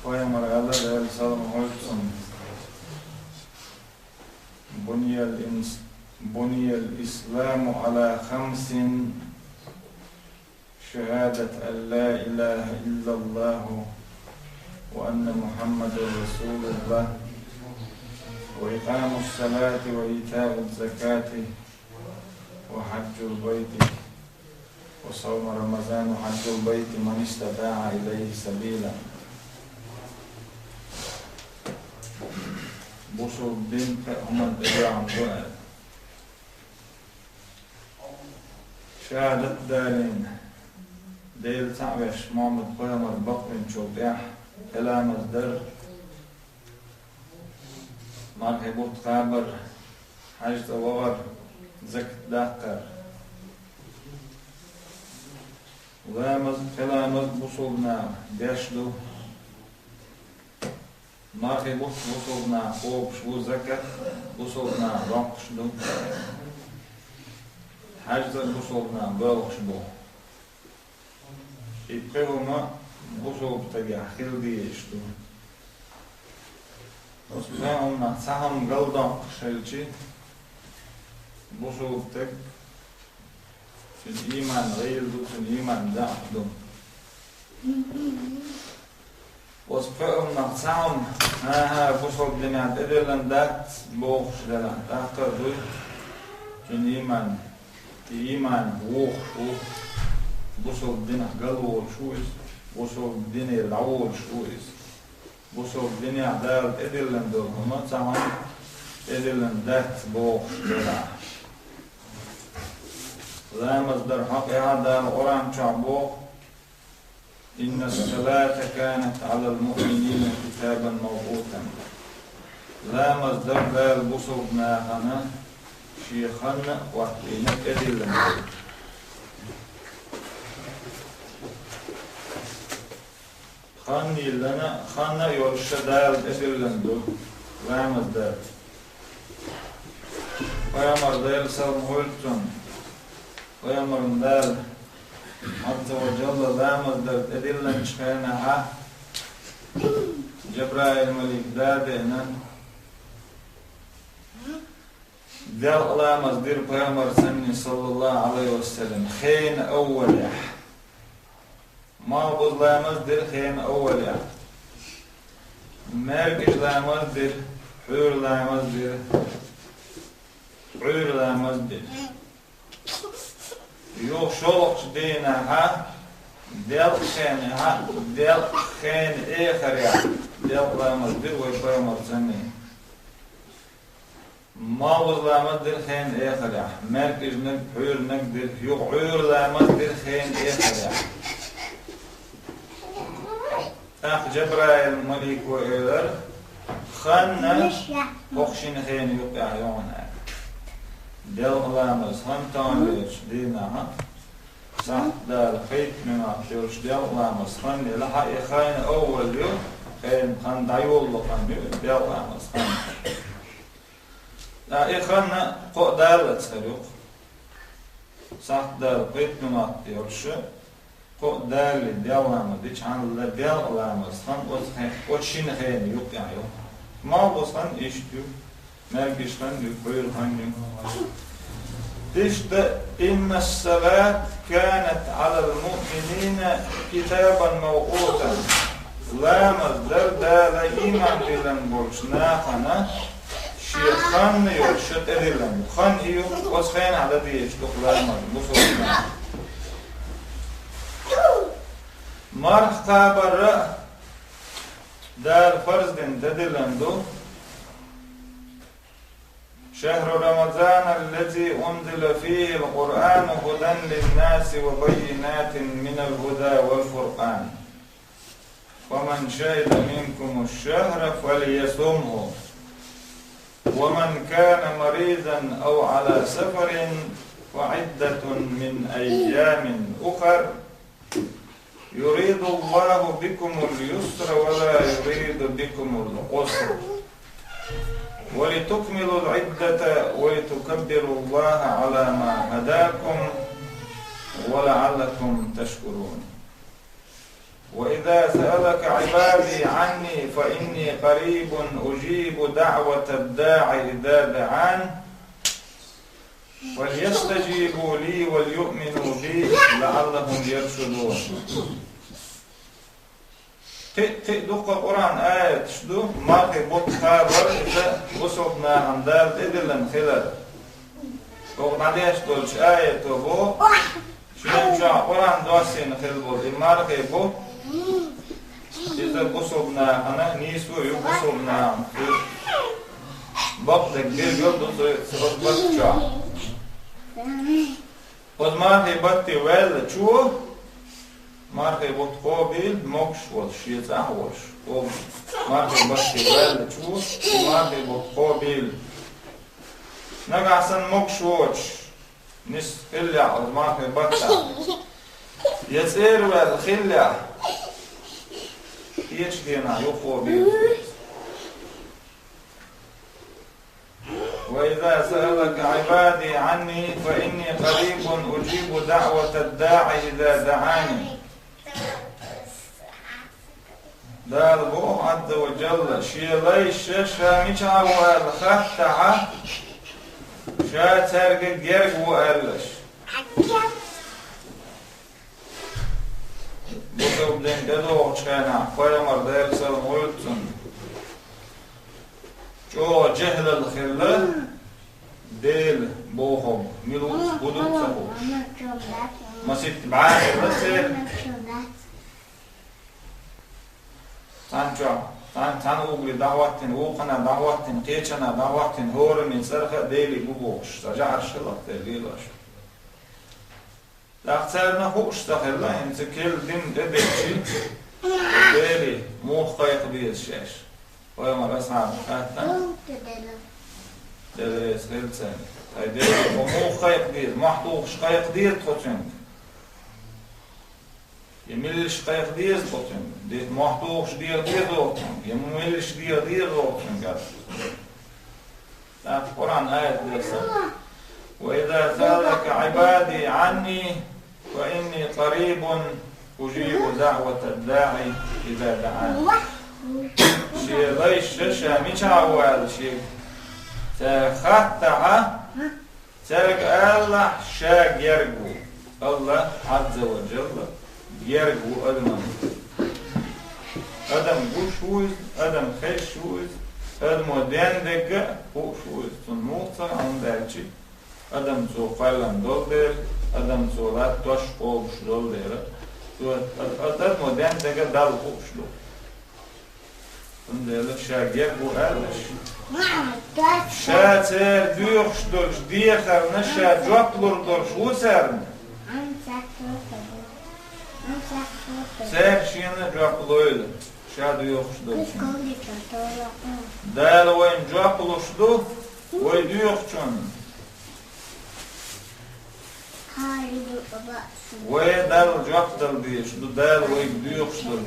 ويمر على السلام عليكم. بني الإسلام على 5: شهادة أن لا إله إلا الله وأن محمد رسول الله وإقام الصلاة وإيتاء الزكاة وحج البيت وصوم رمضان وحج البيت من استطاع إليه سبيلا. بوصل الدين هم الإجراء عن دعاء شهادة دالين ديل تعبش محمد قيمر بقرن شوبيح كلام الدر مرحبوت قابر حاجة وغر زكت داقر ولامز كلامز بوصلنا داشلو مرحبوت بوصلنا قوب شو زكت بوصلنا رقشلو حاجة بوصلنا بلغشلو يبقيهما بوصل بتاقي خلدي يشتو وصبحهم سهم قلدان قشلشي بوصل بتاق في الإيمان غير دو في الإيمان داخلو وصبحهم سهم بوصل بلنات إدلن دات بوخش دلان تاقر دوي في الإيمان إيمان ووخ بوصل الدنيا قلول شويس بوصل الدنيا العول شويس بوصل الدنيا دار إدلن دول هما تسعون إدلن دات بوخ دلا لا مصدر حق هذا القرآن شعبوخ إن الصلاة كانت على المؤمنين كتابا موقوتا لا مصدر لا البوصل ناخنا شيخنا وحدينك إدلن خاني لنا خانا يرشدال إدلندو رامز دار ويامر دال سلم هولتون ويامر دال عز وجل رامز دار إدلن شخينها جبرائيل ملك دادئنا دال رامز دير ويامر سني صلى الله عليه وسلم خين أول ما بوز لامز دل خين أول مرقش لامز دل حور لامز دل عور لامز دل يو شلقش دينا ها دل خين إخر دل لامز دل ويبقى مرزني ما بوز لامز دل خين إخر مرقش نك حور نك دل يو عور لامز دل خين إخر أخ جبرائيل ملك وإلر خاننا بخشين خين يقع يونا دل لامز هنتان ليش دينا صح دال خيط من أخيرش دل لامز خاني لحق خين أول يوم خين خان دايول لقن دل لامز خان لا خاننا قو دالة سريق صح دال خيط من أخيرش قو دالي ديالامز ديش عن ديالامز خان وشين خين يقع يوم ما بوس خان إشتو مرقش خان يقوير خان ديش إن الصلاة كانت على المؤمنين كتابا موقوتا لامز در دال إيمان دلن بولش ناخنا شيخان يرشد دلن خان إيو وسخين على ديش لامز بصورنا مرح قابر دار فرز دين تدلندو شهر رمضان الذي أنزل فيه القرآن هدى للناس وبينات من الهدى والفرقان ومن شهد منكم الشهر فليصمه ومن كان مريضا أو على سفر فعدة من أيام أخر يريد الله بكم اليسر ولا يريد بكم العسر ولتكملوا العدة ولتكبروا الله على ما هداكم ولعلكم تشكرون وإذا سألك عبادي عني فإني قريب أجيب دعوة الداعي إذا دعان وَلْيَسْتَجِيبُوا لِي وَلْيُؤْمِنُوا بِي لَعَلَّهُمْ يَرْشُدُونَ. Dukka Kur'an ayet şdu, marki bot haber ise usulna handal edilen hilal. O nadeş dolç ayet o bu. Şunca Kur'an duasını hilbol. Marki bu. İşte usulna ana nisu yok usulna. Bak da geliyor dolayısıyla bakça. Od marki batti vel çu. Marke bot qabil moks wal shiza wal. O marke batti vel çu. Marke bot qabil. Nagasan moks wal. Nis khilla od marke batta. Yasir vel khilla. Hiç dina yok qabil. وإذا سألك عبادي عني فإني قريب أجيب دعوة الداعي إذا دعاني. دال بو عز وجل شيليش شاميشا والخطعة شا ترق جرق وقلش بوكو بدين دلوغ شانا قيمر ديرسل مولتن جو جهل الخلة ديل بوهم ملوس بدوت سهو مسيت بعاد بسير تان اوغلي دعواتن وقنا دعواتن قيچنا دعواتن هورن سرخه ديلي بوغش سجار شلق ديلاش لاخترنا خوش تخلا انت كل دين ددشي ديلي مو خيق بيس شاش ويوم رسع حتى دلس خلصن هاي ديلي مو خيق بيس محطوش خيق دير تخشن يملش قيق ديز بطن دي محطوش دير بطن يملش دير بطن قال لا القرآن آية درسة وإذا سألك عبادي عني فإني قريب أجيب دعوة الداعي إذا دعاني شيء ليش مش عوال شيء تخطع ترك الله شاق يرجو الله عز وجل يرجو أدم بوشوز أدم خشوز أدم ودين دقة بوشوز تنوطة عن دالشي أدم زو قلم دولدر أدم زو لا تشقوش دولدر أدم ودين دقة دال بوشلو تندل شاق يرجو ألش شاتر ديوخش دولش ديخر نشا جوكلور دولش وسرن Ser şiine cevaplıydı. Şadı yokşdu. Dal oyun cevaplışdu. Oydu yokçun. Oy dal cevapdal diye. Şdu dal oydu yokşdu.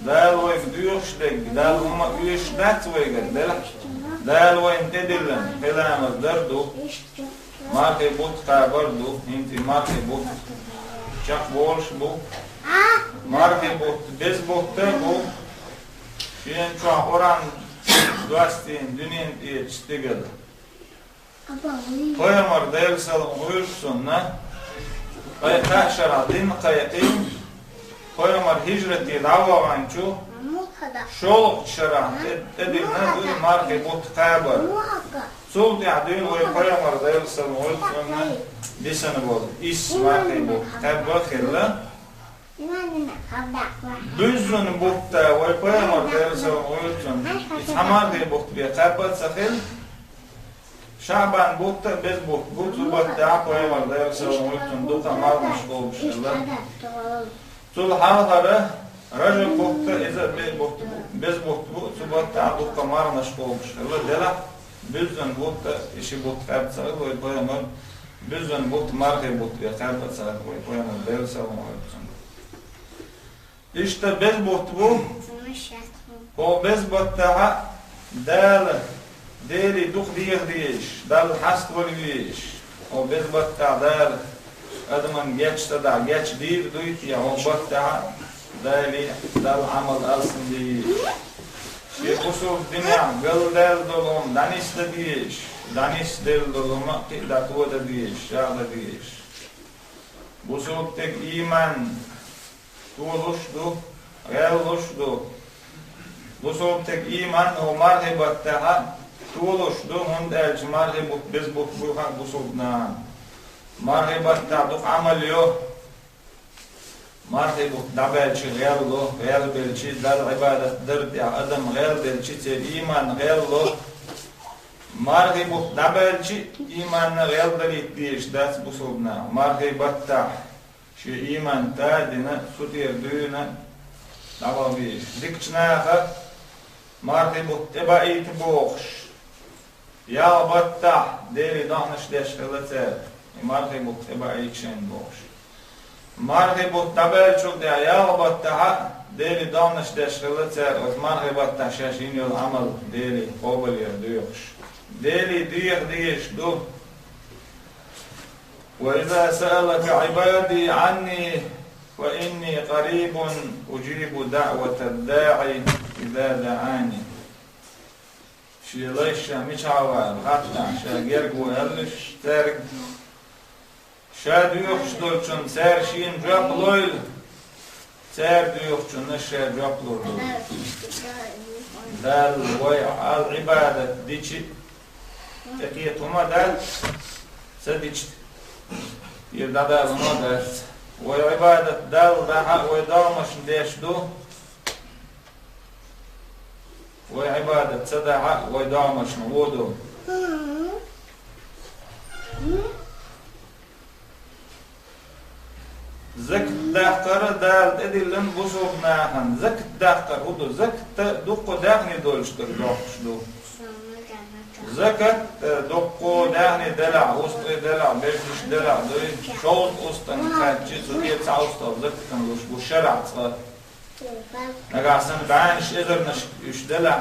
Dal oydu yokşdu. Dal uma üyeşdat oydu. Dal oyun dedilen. Kelamız derdu. Marke but kabardu. Inti marke but. Çak bolş bu. Marke bu, bez bohta bu. Şiyen çoğun oran duastin, dünyen diye çitigedi. Koyamar dersalım uyursunna. Kaşara din kayakin. Koyamar hicreti davavançu. Şoluk şara edilne bu marke bu kabar. Sul diadin ve koyamar dersalım uyursunna. Desene bol. İs marke bu. Kabar khilla. Büzün bukta ve koyamar derse uyutun. İthamar diye bukt bir kapat sahil. Şaban bukta bez bukt. Bukt zubatta koyamar derse uyutun. Duka marmış olmuşlar. Tul halhara Rajab bukta izah bez bukt bu zubatta duka marmış olmuşlar. Dela büzün bukta işi bukt kapat sahil ve koyamar büzün bukt marke bukt bir kapat sahil ve koyamar derse uyutun. İşte bez bohtu bu. O bez bohtaha dal deli duk diyeş, dal hast volviş. O bez bohtaha dal adamın geçte da geç değil duyt ya o bohtaha dali dal amal alsın diye. Usul dünya gıl del dolum danis da diye. Danis del doluma qidatu da diye. Şahda diye. Usul tek iman tuluşdu, geluşdu. Usul tek iman o marhibatta tuluşdu. Hund elçi marhibat biz bu usulna. Marhibatta duk amal yok. Marhibu dabelçi gayru gayr belçi dal ibadetdir ya adam gayr belçi te iman gayru marhibu dabelçi imanna gayr dalit diş das busulna marhibatta şu iman tadina sutir düne davabi dikçnaha marhibu tebait boğş ya batta deli dahniş deşkelete marhibu tebait şen boğş marhibu tabelçuk da yağbatta deli davranış deşgılatır o marhibatta şaşin yol amal deli qobaliyor diyormuş deli diyiş du ve iza sa'alaka ibadi anni ve inni qaribun ucibu da'vata da'i iza da'ani şileşa miçavar hatta şagergu elliş terk Şad yokçun serşin jabloy ser yokçun şer jablur dal ve al ibadet diçi tekiyetuma dal sediç bir dada ona da ve ibadet dal daha ve dalmış deşdu ve ibadet sada ve dalmış vudu Zakt daqara dal edilen buzubnahan zakt daqar udu zakt duqo daqni dolştur doqşdu zakat duqo daqni dala ustu dala beşiş dala doy şol ustan kaçı ziyet sausta zaktan bu şerat nagasan ban şezerniş üç dala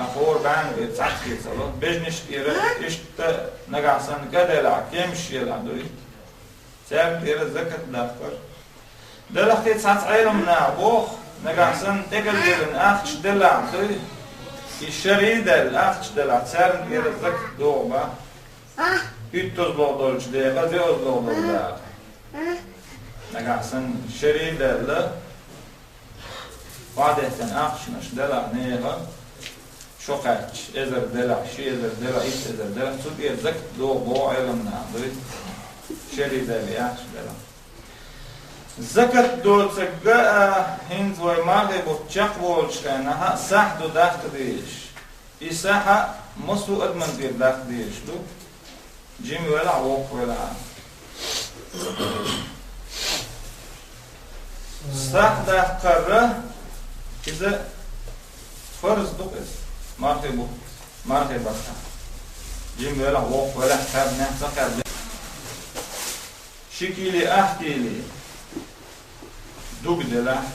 ahor ban tsaqi salo beşniş ira işte nagasan kadala kemşiyela doy Sen bir zakat daqar. Dalaqti tsatsayrımna boq nagasan tegellerin aqç dalaqti. İşeridel aqç dalaq sen bir zakat doğma. Üttoz boğdolç diye gazoz boğdolda. Nagasan şeridel vadeten aqçmış dalaq neyha. Şoqaç ezer dalaq şezer dalaq ezer dalaq su bir zakat doğma ayrımna. Şeridel yaxşıdır. Zakat do'tsaga hind ve maghibu çaq bolşana sahdu daqdiş. Isaha musu adman bir daqdiş du. Jim wala wok wala. Sah daqara iza farz duqis maghibu maghibata. Jim wala wok wala tabna saqad Şekili ahdili dugdela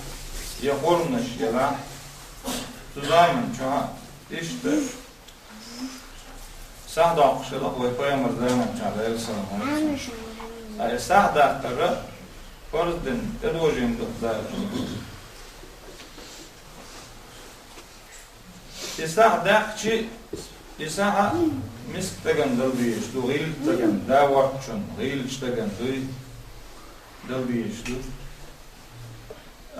yaqulmuş yala tuzayman çoğa işte sahda akışılık ve koyamır zaman çoğa elsallam ay sahda aktarı forzdin edojin dugdala sahda akçı isaha misk tagan dalbiyiş du gil tagan davarçun gil tagan du dalbiyiş du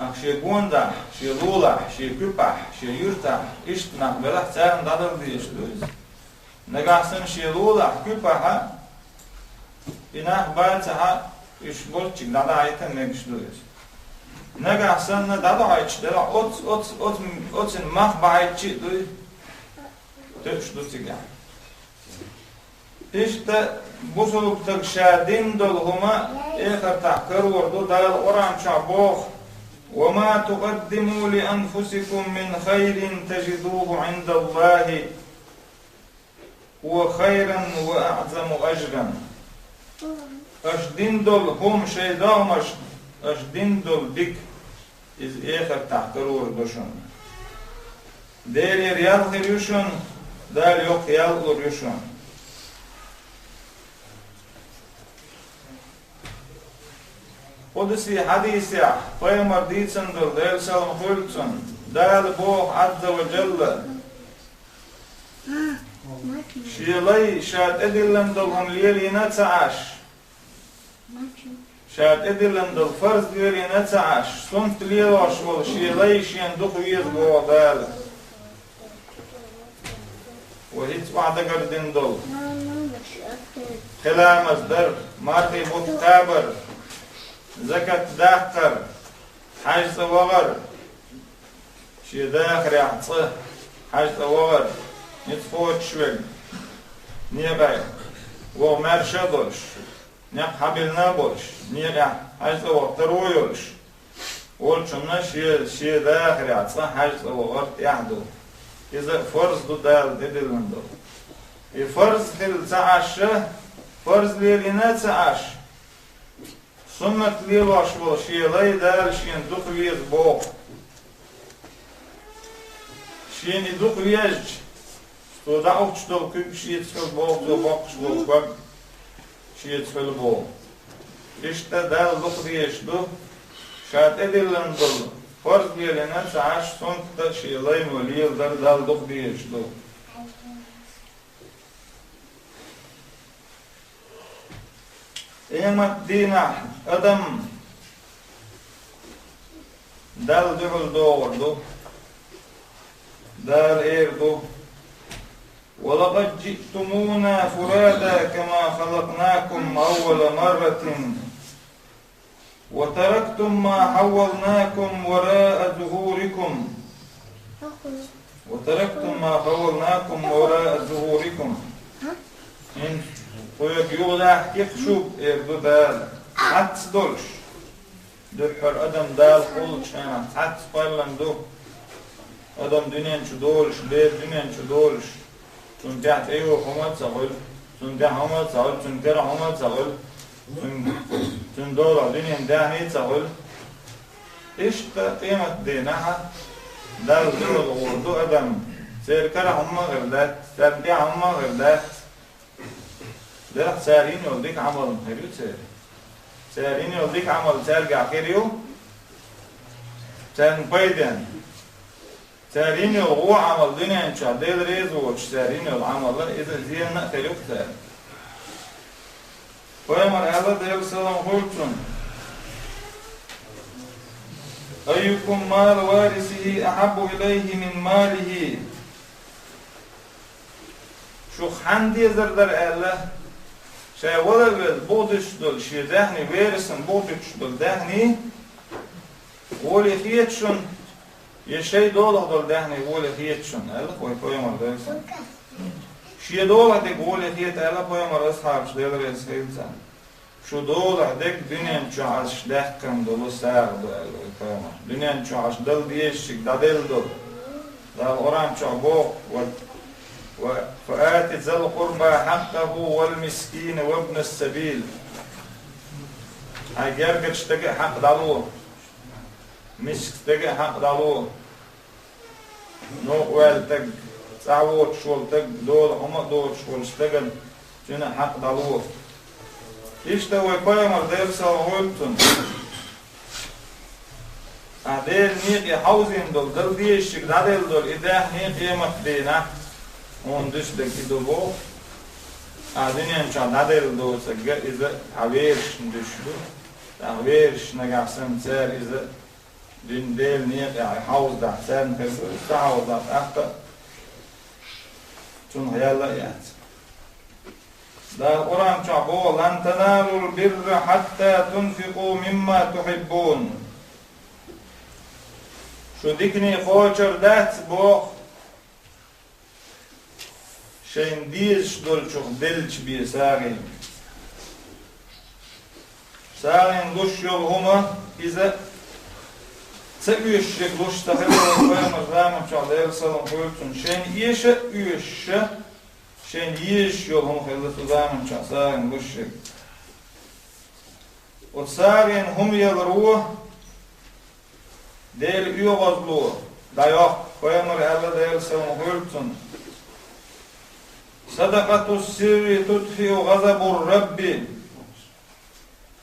akşe gonda şe lula şe küpa şe yurta iştna belah sen dalbiyiş du nagasın şe lula küpa ha inah balsa iş bolçik dada ayeten megiş du nagasın dada ayç dela otsin mahbayçi du töşdu tiga İşte bu suluktak şadin dolhuma ehar tahkar ordu dal orança boğ وَمَا تُقَدِّمُوا لِأَنفُسِكُمْ مِنْ خَيْرٍ تَجِدُوهُ عِنْدَ اللّٰهِ وَخَيْرًا وَأَعْزَمُ أَجْرًا أَجْدِنْ دول هم şeydamış أَجْدِنْ dol dik iz ehar tahkar orduşun der yalhir yuşun dal yok yalhir yuşun قدسي حديثي قيمر ديتسن دل سلام خلتن دال بوخ عز وجل شيلي شاد ادلن دلهم ليلي نتعاش شاد ادلن دل فرز ليلي نتعاش صنت ليلاش وال شيلي شين دخويز بو دال وهيت بعد قردن دل خلام ازدر مارتي متكابر زكاة داخر حاجة وغر شي داخر يعطيه حاجة وغر نتفوت شوي نيباي ومرشدوش نيق حبيل نابوش نيق حاجة وغترويوش والشمنا شي داخر يعطيه حاجة وغر يحدو إذا فرز دو دال ديدلن دو فرز خل تعاش فرز ليلنا تعاش سنة ليل واشوال شيلي دال شين دوخ ويز بوخ شين دوخ ويج تو دعوك شتول كيب شيت فل بوخ تو بوخ شوال كوب شيت فل بوخ إشتا دال دوخ ويج دو شات ادلن دل فرز ليلنا تعاش سنة شيلي وليل دال دوخ ويج دو إيمت دينا أدم دال دعل دور دو دال إير دو ولقد جئتمونا فرادا كما خلقناكم أول مرة وتركتم ما حولناكم وراء ظهوركم ويك يوضح كيف شوف إردو دال حتس دولش دحر أدم دال قول شانا حتس قلن دو أدم دنين شو دولش بيت دنين شو دولش تون تحت ايوه حمد سغل تون تحت حمد سغل تون ترى حمد سغل تون دولة دنين داني سغل إيش قيمة دينها دال دول غوردو أدم سير كرا حمد غردات سير حمد غردات ده سارين يوديك عمل خيريو سارين يوديك عمل سارجع خيريو سارن بيدن سارين يوغو عمل دنيا إن شاء الله ريز وش سارين يوغو إذا زينا خيريو كتار فيمر الله ده سلام خلتن أيكم مال وارثه أحب إليه من ماله شو خندي زردر الله شاي ولا بودش دول شي دهني ويرسن بودش دول دهني ولي خيتشن يشي دول دهني ولي خيتشن الله كوي كوي مرسن شي دول ديك ولي خيت الله كوي مرسحاب شديل رسيلسن شو دول ديك دنيا چاش دهكم دول ساغ دول كوي مر دنيا چاش دل ديشك دادل دول دال اورام چابو فآت ذا القربى حقه والمسكين وابن السبيل أجر تجي حق دالو مسك تجي حق دالو نوقل تج تعود شول تج دول هم دول شول استجل جنا حق دالو إيش تسوي قيمة درس هولتون أدير نيجي حوزين دول دل ديش دادل دول إذا نيجي قيمة دينا وندش دكتور بو أديني أنشان هذا دو سجى إذا عويرش ندشلو عويرش نجاسم سر إذا دين ديل نية حوز ده سر نفسه تعوض ده أخطأ تون هيلا يات ده القرآن شعبو لن تنالوا البر حتى تنفقوا مما تحبون شو ديكني خوشر دات بو شين ديش دول شوخ دلش بي ساغين دوش يول هما إذا تأويش دوش تخيلوا وقيام الرامة شعر سلام قولتون شين إيش أويش شين يش يول هما خيلة الرامة شعر ساغين دوش وساغين هم يضروه ديل يغزلوه دايوه قيام الرامة سلام قولتون صدقة السر تطفئ غضب الرب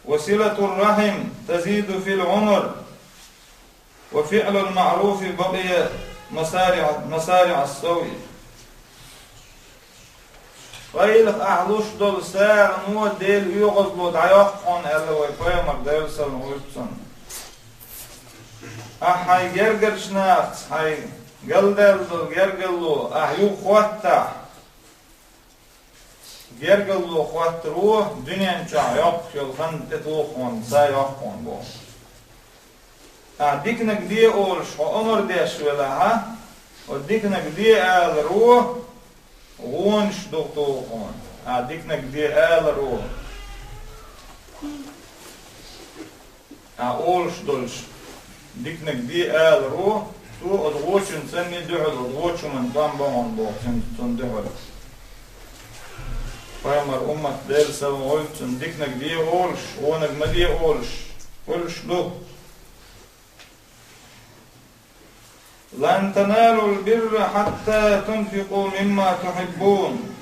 وصلة الرحم تزيد في العمر وفعل المعروف بقي مسارع السوء. قيل أحلوش دول سار نو ديل يغزلو دعيقون ألا ويقيمر ديل سلم ويبسن أحي جرجر شناخت حي قلدل دول جرجلو أحيو خواتح جرجلو خوات روح دنيا نشع يقشل خند تتوخون سا يقون بو ديكنك دي أولش وعمر ديش ولها وديكنك دي آل روح غونش دوغتوخون ديكنك دي آل روح أولش دولش ديكنك دي آل روح تو أدغوشن سني دعل أدغوشن من طنبون بو سندهل فامر أمت دير سلم ويبتن ديكنك دي أولش ونك مدي أولش دو لن تنالوا البر حتى تنفقوا مما تحبون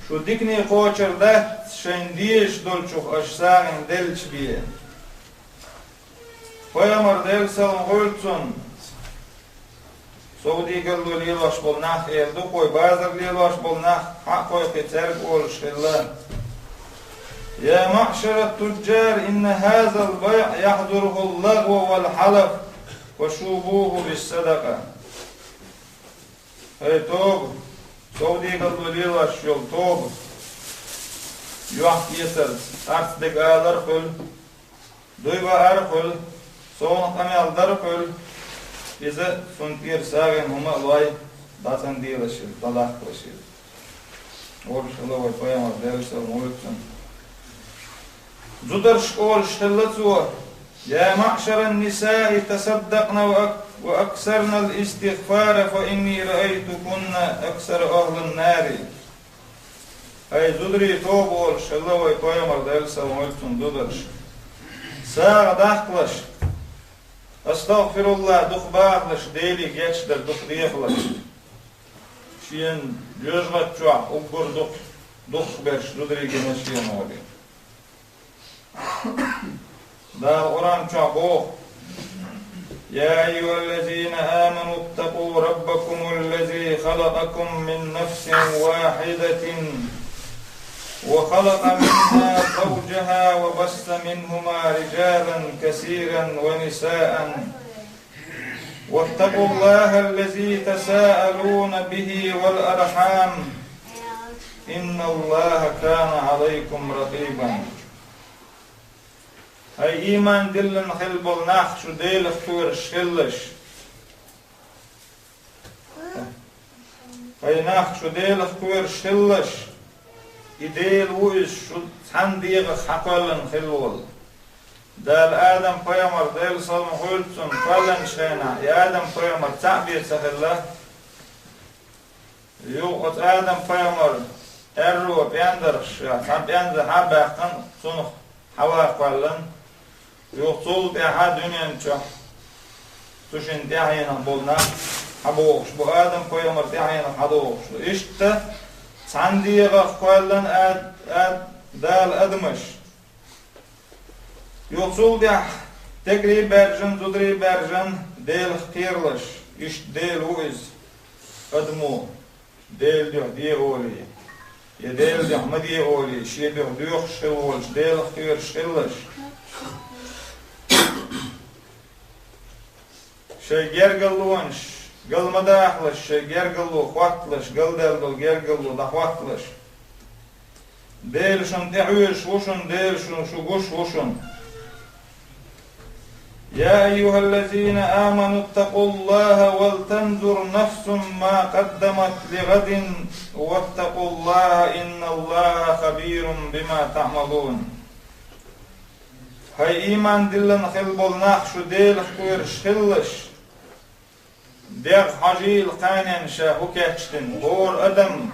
شو ديكني قوشر ده شنديش دولشوخ أشساغن دلش بيه فامر دير سلم ويبتن سعودي قالوا لي لاش بالناخ يردو قوي بازر لي لاش بالناخ حق قوي قتارك أولش الله يا معشر التجار إن هذا البيع يحضره اللغو والحلف وشوبوه بالصدقة. هاي توب سعودي قالوا لي لاش يول توب يوحك يسر أرس دقاء درخل دويبا أرخل صون قميال درخل إذا سنتير ساغن هما الله داتن دي لشيل طلاق لشيل أولش الله ويفايم أردالس المولكسن زدرش أولش خلتوا يا معشر النساء تصدقن وأكثرن الاستغفار فإني رأيتكن أكثر أهل النار. أي زدري توب أولش الله ويفايم أردالس المولكسن زدرش ساغ داخلش أستغفر الله دخ باغلش ديلي جيتش در دخ ديخلش شين يجغت شوع أقر دخ برش دودري جنشين مولي دا القرآن شوع بوخ يا أيها الذين آمنوا اتقوا ربكم الذي خلقكم من نفس واحدة وخلق منها زوجها وبث منهما رجالا كثيرا ونساء واتقوا الله الذي تساءلون به والأرحام إن الله كان عليكم رقيبا. هاي إيمان دلن خلبل ناخ شو ديل اختور شلش هاي ناخ شو ديل اختور شلش إديل وإيش شو تحنديغ حقلن خلول دال آدم فيمر ديل صلم خلتن فلن شينا يا آدم فيمر تعبير سخله يوقت آدم فيمر أرو بيندرش حب يندر حب يقن صنخ حوا فلن يوصل بأحد دنيا نشوف تشين دعينا بولنا حبوش بو آدم فيمر دعينا حبوش إشت عندي غفلن آد دال أدمش يوصل بيح تجري برجن تدري برجن ديل اختيرلش إيش ديل وإز أدمو ديل دي أولي يديل دي مدي أولي شي دي شلولش ديل اختير شلش شي جرجلونش قل مداخلش جرجلو خواتلش قل دلدل جرجلو دخواتلش ديلشن دعوش وشن ديلشن شوغوش وشن يا أيها الذين آمنوا اتقوا الله ولتنظر نفس ما قدمت لغد واتقوا الله إن الله خبير بما تعملون. هاي إيمان دلن خلبل ناخشو ديل خوير شخلش ديغ حجيل قانين شاهو كاتشتن هور أدم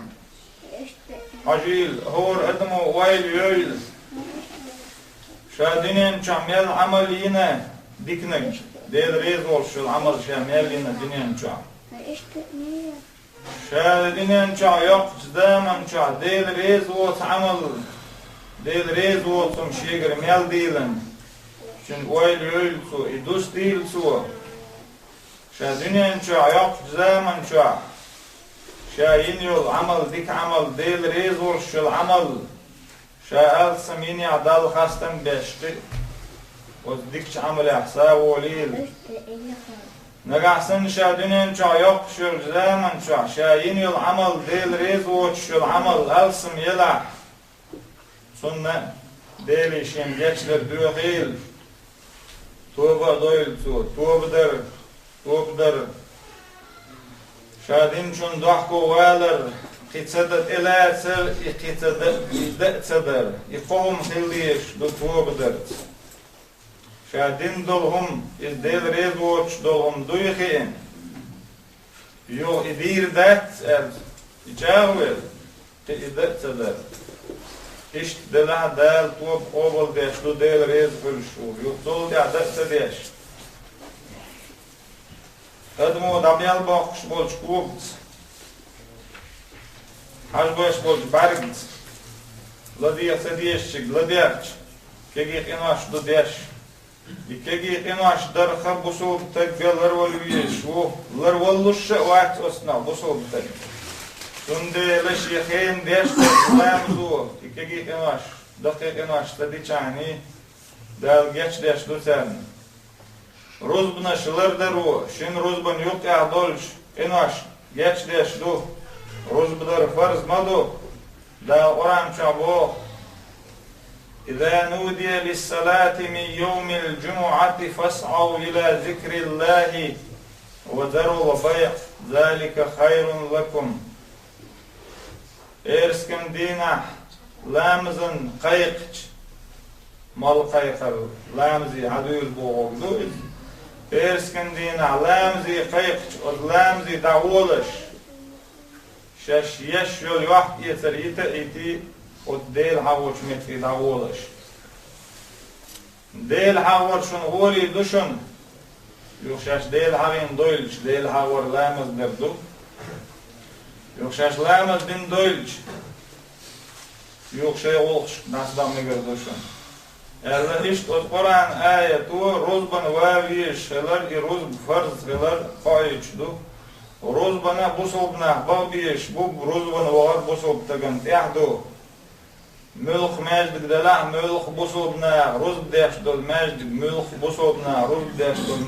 حجيل هور أدم ويل يويل شادنين شعميل عملينا ديكنج ديل ريزول شو العمل شعميل لنا دنين شعم شادنين شع يقش داما شع ديل ريزول عمل Del rez olsun şeger mel değilim. Çünkü öyle su, idus değil su. Şadinen şu ayak zaman şu. Şahin yol amal dik amal del rez olsun amal. Şaal samini adal hastam beşti. O dikç amal ahsa olil. Nagasan şadinen şu ayak şu zaman şu. Şahin yol amal del rez olsun amal alsım yela. Sonra del işin geçler düğül. Tuğba doyultu, tuğbdır. Şadin şun dahku valar, qitsadat ilasır, qitsadat idetsadır. İqohum hilliş, du tuğbdır. Şadin dolhum, izdel rezoç dolhum duyuqin. Yo idir dat, icavil, te idetsadır. İşte dela dal tuğb oval deş, du del rez hülşu. Yuqtol de adetsa deş. Admo dabyal bakış bolç kubt. Hajboş bolç bargt. Ladiya sediyşçik, ladiyarç. Kegi qinaş du deş. Kegi qinaş darxa busub taggalar walwiyeş. Lar walluş vaat osna busub tag. Sunde la şeyhin deş lamzu. Kegi qinaş, daqiq qinaş ladiçani. Dal geç deş du sen. Rozbuna şılar daru, şin rozban yok ya dolş, inaş, geç deş du, rozbudar farz madu, da oran çabu. İza nudiye lissalati min yevmil cumu'ati fas'av ila zikrillahi ve zarul bay' zalike hayrun lakum. Erskim dina, lamzın qayqç, mal qayqar, lamzi aduyul boğuldu. Erskindina lamzi qayqç, lamzi davolish. Shash yesh yol vaqt yeter iti od del havoch metri davolish. Del havor shun goli dushun. Yo'q shash del havin doilch, del havor lamz derdu. Yo'q shash lamz din doilch. Yo'q shay olx nasdam neger dushun. Allah işte o Kur'an ayeti rozban vaviş helar roz farz helar qayçdu. Rozbana busobna babiş bu rozbana var busob tagan yahdu. Mülk majd dala mülk busobna roz deşdol majd mülk busobna roz deşdol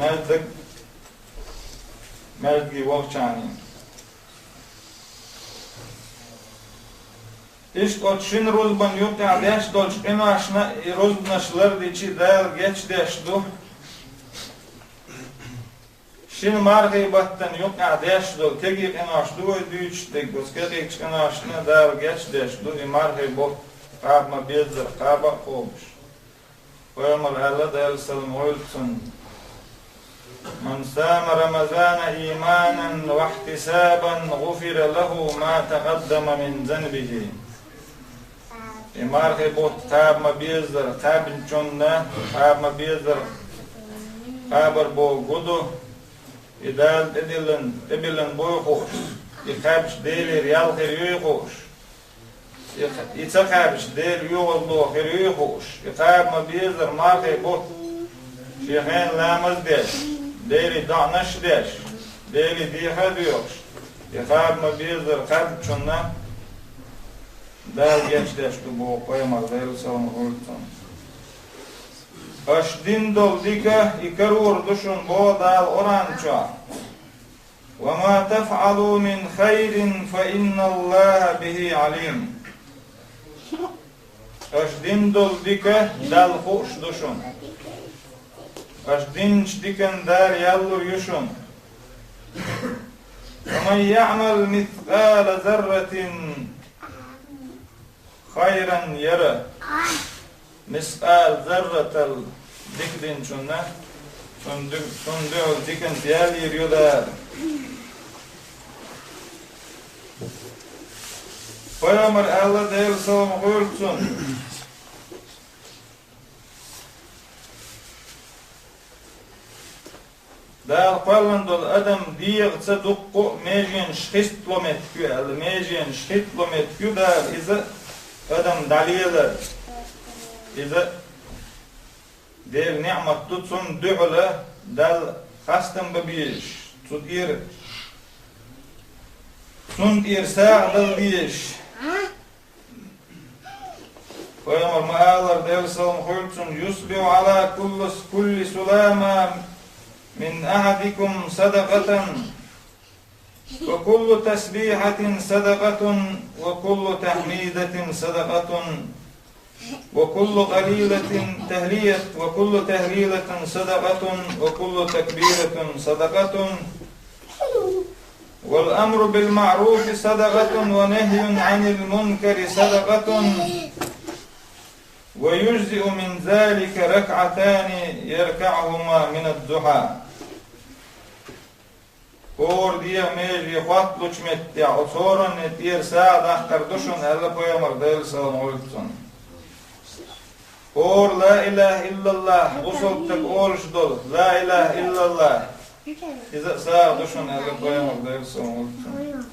majd waqchani. İşte o çin rozban yok ya deş dolç inaşna rozbnaşlar diçi dal geç deşdu. Şin margıbattan yok ya deş dol tegi inaşdu düç tek bosketi inaşna dal geç deşdu margıbot qabma bezdir qaba qo'muş. Qo'yamar Allah dal salam olsun. من سام رمضان إيمانا واحتسابا غفر له ما تقدم من ذنبه. Marhe bot tab ma bezdir, tabin chonna, tab ma bezdir. Haber bo gudu. Idal edilen boy xoş. İqabş deli real xeriyoy xoş. İçaqabş deli yoğuldu xeriyoy xoş. İqab ma bezdir marhe bot. Şeyhen lamaz deş. Deli danaş deş. Deli diha diyor. İqab ma bezdir qab chonna. Dal genç deştu bu koyamaz değil salam olsun. Aşdin doldika ikarur duşun bu dal orança. Ve ma tef'alu min hayrin fe innallaha bihi alim. Aşdin doldika dal hoş duşun. Aşdin çdiken dar yallur yuşun. Ve men ya'mal mithqala zerretin خيرا يرى مسأل ذرة الذكر شنّا شندع الذكر ديال يريدا فيامر الله ديال سلام قولتون دال قلن دول أدم ديغ تصدقو ميجين شخص لومت كيو ميجين شخص لومت كيو دال إذا Adam daliyeler ize del ni'mat tutsun dü'le dal hastam bebiş tutir sunt irsa dal diş Peygamber ma'alar dersalım hulsun yusbihu ala kulli sulama min ahadikum sadaqatan ve kullu tesbihatin sadaqatun ve kullu tahmidatin sadaqatun ve kullu qalilatin tahliyat ve kullu tahlilatin sadaqatun ve kullu tekbiratin sadaqatun vel emru bil ma'rufi sadaqatun ve nehyun anil munkari sadaqatun ve yujzi'u min zâlike rek'atâni yerka'huma mined-duhâ Or diye mecli khat luçmetti o soran diğer saada karduşun elle Peygamber değil sallallahu aleyhi ve sellem Or la ilahe illallah usultek oluşdul la ilahe illallah ize saaduşun elle Peygamber değil sallallahu aleyhi ve sellem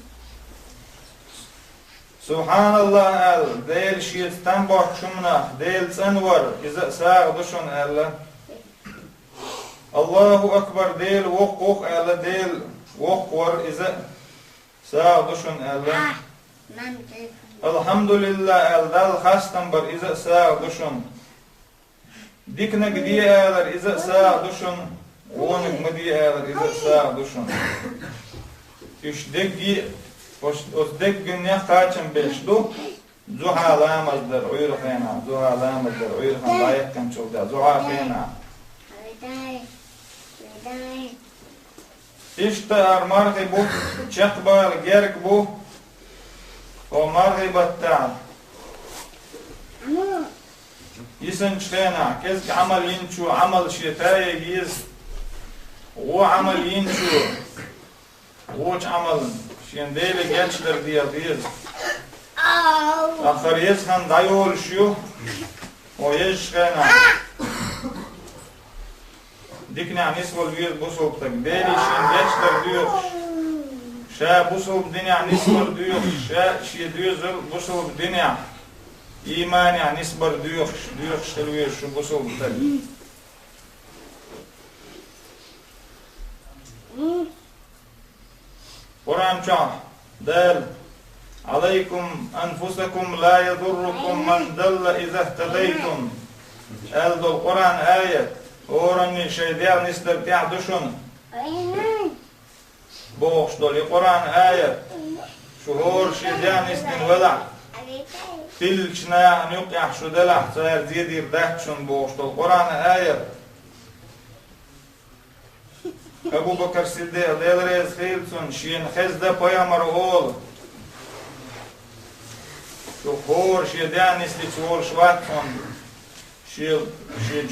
Subhanallah el değil şiitten bahşumna değil sen var ize saaduşun elle Allahu akbar değil vok elle değil Vok var ize sağduşun elde. Elhamdülillah eldal hastan bar ize sağduşun. Dikne gidiye eler ize sağduşun. Onik mıdiye eler ize sağduşun. İşdeki ozdek günye kaçın beşdu. Zuhalamazdır uyrukhena. Zuhalamazdır uyrukhena. Layıkken çolda. Zuhakhena. İşte marhi bu, çekbal gerek bu, o marhi batta. Yisin çıkayna, kezki amal yinçu, amal şetaya giyiz, o amal yinçu, oç amal, şendeyle gençler diye diyiz. Akhir yezhan dayı oluşuyor, o yez çıkayna. Dikna nisbol büyüz bu soğuktak. Deli işin gençler diyor. Şa bu soğuk dünya nisbol diyor. Şa şi diyor bu soğuk dünya. İmani nisbol diyor. Diyor şelviyor şu bu soğuktak. Kur'an çağ. Del. Aleykum enfusakum la yadurrukum man dalla izahtadaytum. Eldol Kur'an ayet. Oranı şeyden ister ta'duşun. Boğuş dolu Kur'an ayet. Şu hor şeyden istin vela. Til çnaya yok ya şu dela. Sayar zidir dahçun boğuş dolu Kur'an ayet. Ebu Bakr Siddiq delrez khilsun şin khizde Peygamber oğul. Şu hor şeyden istin hor şvatsun. Şi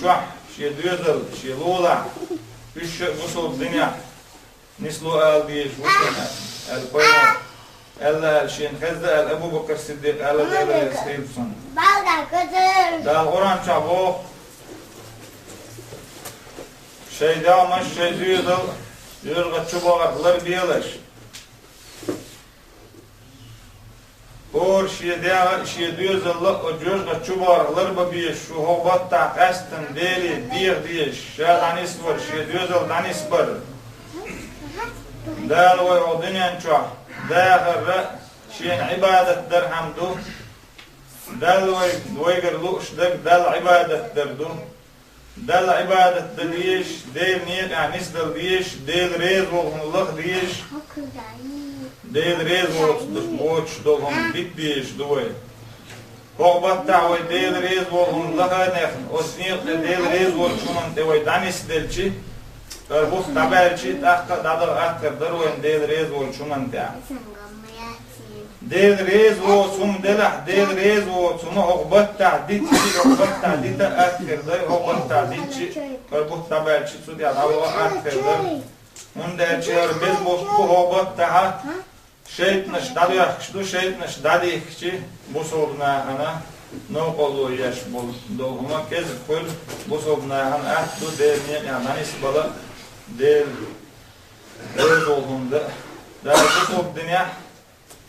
çuah Şi düzel, şi lula, üç usul dünya, nislu el diye usul el Peygamber, el şin khazda el Ebu Bakr Siddiq el el sayfsun. Balda kötü. Dal Kur'an çabuk. Şey damış şey düzel, yürgü çubaklar biyelaş. Or şi düzel o yürgü çubaklar babiye şu hobatta kastan deli diye şadan isvar şi düzel danis bar. Dal ve o dünyan çuah. Dahir şin ibadet derhamdu. Dal ve duygar luşdak dal ibadet derdu. Dal ibadet diyeş del niyet yani isdal diyeş del rez olgunluk diyeş. Del rez olgunluk dolgun bit diyeş duy. Hobatta ve del rez olgunluk ne osniyet del rez olgunluk ve danis delçi. Bu taberçi takka dadır aktardır ve del rez olgunluk da. Del rez olsun delah del rez olsun oqbat ta'did oqbat ta'did aktardır oqbat ta'did bu taberçi su diye Allah aktardır. Unda çer biz bu oqbat ta'a şeytnaş dadı şu şeytnaş dadı ki bu soruna ana no qolu yaş bol dolma kez kul bu soruna ana ahdu de yani isbala del rez olunda da bu dünya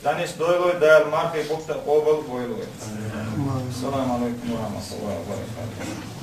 Danis doyloy dal marke bukta qobal boyloy. السلام عليكم ورحمة الله وبركاته.